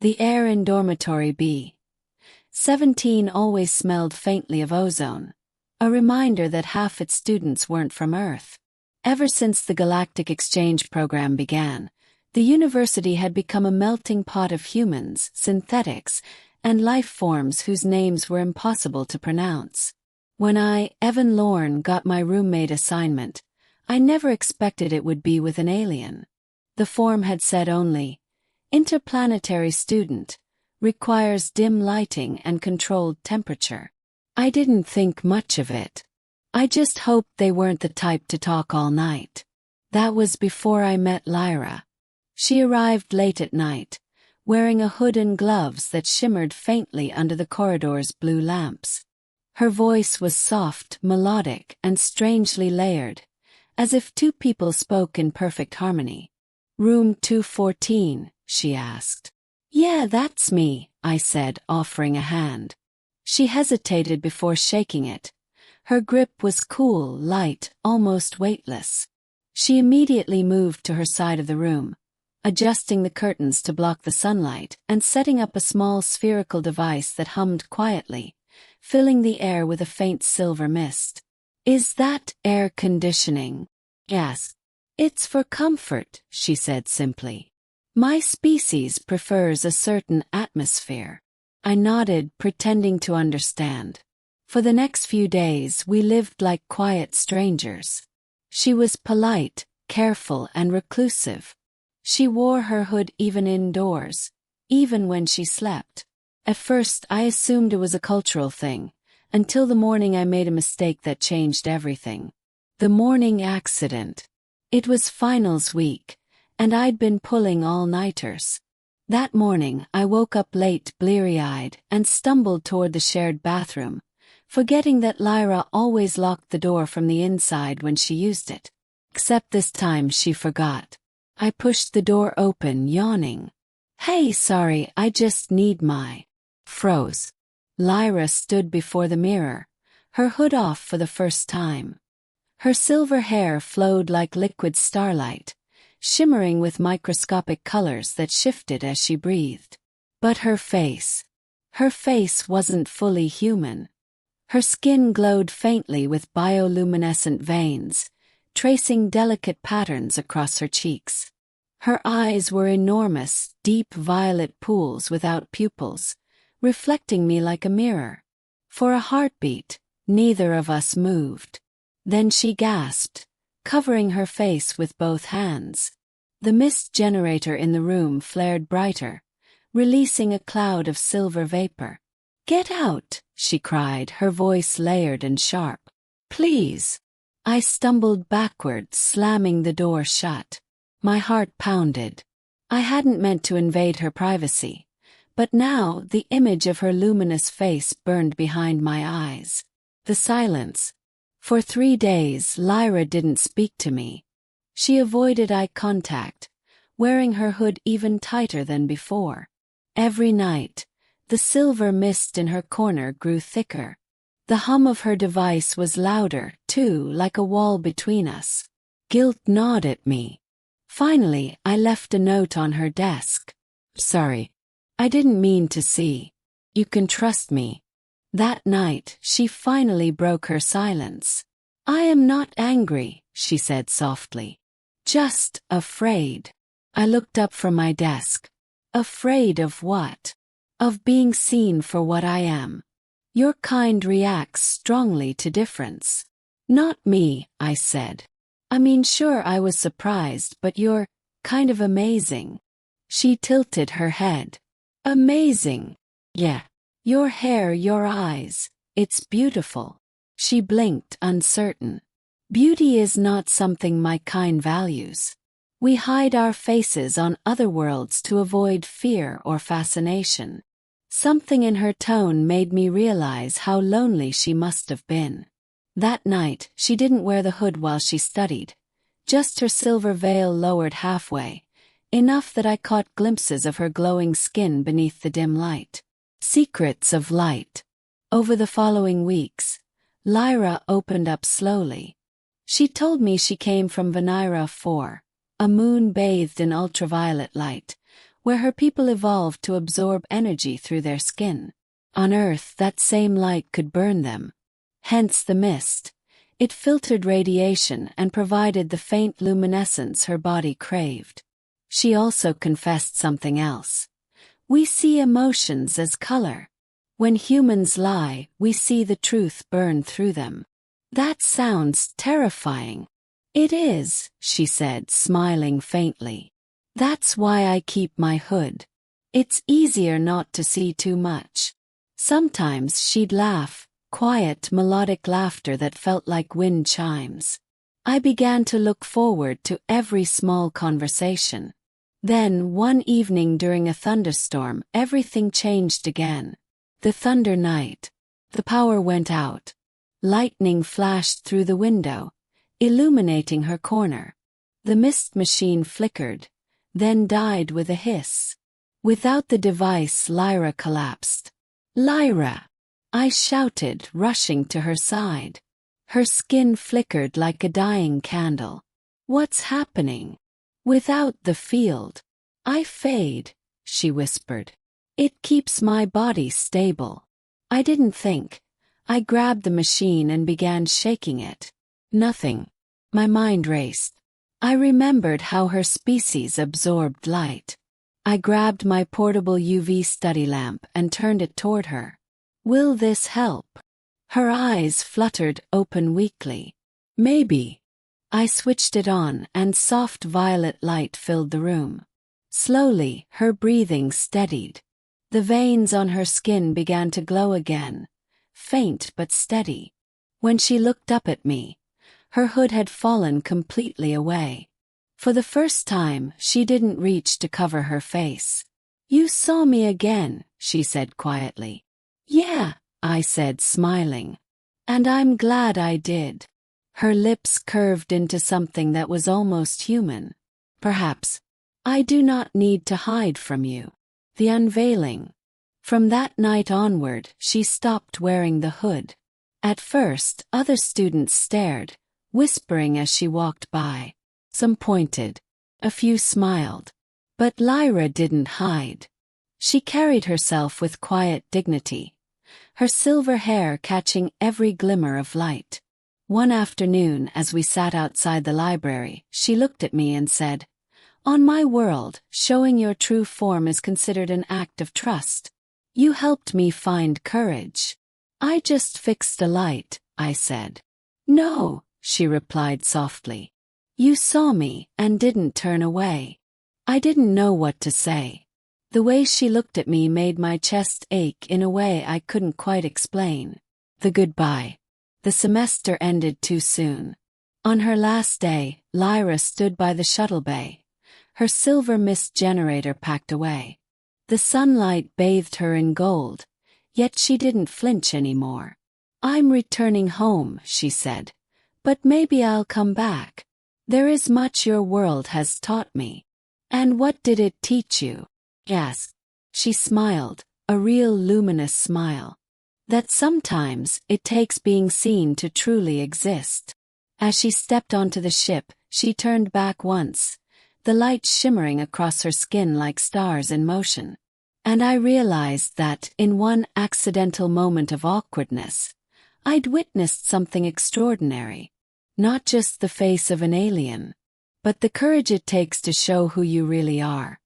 The air in dormitory B-17 always smelled faintly of ozone, a reminder that half its students weren't from Earth. Ever since the Galactic Exchange program began, the university had become a melting pot of humans, synthetics, and life forms whose names were impossible to pronounce. When I, Evan Lorne, got my roommate assignment, I never expected it would be with an alien. The form had said only, "Interplanetary student, requires dim lighting and controlled temperature." I didn't think much of it. I just hoped they weren't the type to talk all night. That was before I met Lyra. She arrived late at night, wearing a hood and gloves that shimmered faintly under the corridor's blue lamps. Her voice was soft, melodic, and strangely layered, as if two people spoke in perfect harmony. "Room 214, she asked. "Yeah, that's me," I said, offering a hand. She hesitated before shaking it. Her grip was cool, light, almost weightless. She immediately moved to her side of the room, adjusting the curtains to block the sunlight and setting up a small spherical device that hummed quietly, filling the air with a faint silver mist. "Is that air conditioning?" "Yes. It's for comfort," she said simply. "My species prefers a certain atmosphere." I nodded, pretending to understand. For the next few days we lived like quiet strangers. She was polite, careful, and reclusive. She wore her hood even indoors, even when she slept. At first I assumed it was a cultural thing, until the morning I made a mistake that changed everything. The morning accident. It was finals week, and I'd been pulling all-nighters. That morning I woke up late, bleary-eyed, and stumbled toward the shared bathroom, forgetting that Lyra always locked the door from the inside when she used it. Except this time she forgot. I pushed the door open, yawning. "Hey, sorry, I just need my..." Froze. Lyra stood before the mirror, her hood off for the first time. Her silver hair flowed like liquid starlight, shimmering with microscopic colors that shifted as she breathed. But her face wasn't fully human. Her skin glowed faintly with bioluminescent veins, tracing delicate patterns across her cheeks. Her eyes were enormous, deep violet pools without pupils, reflecting me like a mirror. For a heartbeat, neither of us moved. Then she gasped, covering her face with both hands. The mist generator in the room flared brighter, releasing a cloud of silver vapor. "Get out," she cried, her voice layered and sharp. "Please." I stumbled backward, slamming the door shut. My heart pounded. I hadn't meant to invade her privacy, but now the image of her luminous face burned behind my eyes. The silence. For 3 days, Lyra didn't speak to me. She avoided eye contact, wearing her hood even tighter than before. Every night, the silver mist in her corner grew thicker. The hum of her device was louder, too, like a wall between us. Guilt gnawed at me. Finally, I left a note on her desk. "Sorry. I didn't mean to see. You can trust me." That night, she finally broke her silence. "I am not angry," she said softly. "Just afraid." I looked up from my desk. "Afraid of what?" "Of being seen for what I am. Your kind reacts strongly to difference." "Not me," I said. "I mean, sure, I was surprised, but you're kind of amazing." She tilted her head. "Amazing?" "Yeah. Your hair, your eyes, it's beautiful." She blinked, uncertain. "Beauty is not something my kind values. We hide our faces on other worlds to avoid fear or fascination." Something in her tone made me realize how lonely she must have been. That night, she didn't wear the hood while she studied, just her silver veil lowered halfway, enough that I caught glimpses of her glowing skin beneath the dim light. Secrets of light. Over the following weeks, Lyra opened up slowly. She told me she came from Venira 4, a moon bathed in ultraviolet light, where her people evolved to absorb energy through their skin. On Earth, that same light could burn them. Hence the mist. It filtered radiation and provided the faint luminescence her body craved. She also confessed something else. We see emotions as color. When humans lie, we see the truth burn through them. That sounds terrifying. It is, she said, smiling faintly. That's why I keep my hood. It's easier not to see too much. Sometimes she'd laugh, quiet, melodic laughter that felt like wind chimes. I began to look forward to every small conversation. Then, one evening during a thunderstorm, everything changed again. The thunder night. The power went out. Lightning flashed through the window, illuminating her corner. The mist machine flickered, then died with a hiss. Without the device, Lyra collapsed. Lyra! I shouted, rushing to her side. Her skin flickered like a dying candle. What's happening? Without the field, I fade, she whispered. It keeps my body stable. I didn't think. I grabbed the machine and began shaking it. Nothing. My mind raced. I remembered how her species absorbed light. I grabbed my portable UV study lamp and turned it toward her. Will this help? Her eyes fluttered open weakly. Maybe. I switched it on and soft violet light filled the room. Slowly, her breathing steadied. The veins on her skin began to glow again, faint but steady. When she looked up at me, her hood had fallen completely away. For the first time, she didn't reach to cover her face. You saw me again, she said quietly. Yeah, I said, smiling. And I'm glad I did. Her lips curved into something that was almost human. Perhaps. I do not need to hide from you. The unveiling. From that night onward, she stopped wearing the hood. At first, other students stared, whispering as she walked by. Some pointed. A few smiled. But Lyra didn't hide. She carried herself with quiet dignity, her silver hair catching every glimmer of light. One afternoon, as we sat outside the library, she looked at me and said, On my world, showing your true form is considered an act of trust. You helped me find courage. I just fixed a light, I said. No, she replied softly. You saw me and didn't turn away. I didn't know what to say. The way she looked at me made my chest ache in a way I couldn't quite explain. The goodbye. The semester ended too soon. On her last day, Lyra stood by the shuttle bay, her silver mist generator packed away. The sunlight bathed her in gold, yet she didn't flinch anymore. I'm returning home, she said, but maybe I'll come back. There is much your world has taught me. And what did it teach you? Yes. She smiled, a real luminous smile. That sometimes it takes being seen to truly exist. As she stepped onto the ship, she turned back once, the light shimmering across her skin like stars in motion. And I realized that, in one accidental moment of awkwardness, I'd witnessed something extraordinary. Not just the face of an alien, but the courage it takes to show who you really are.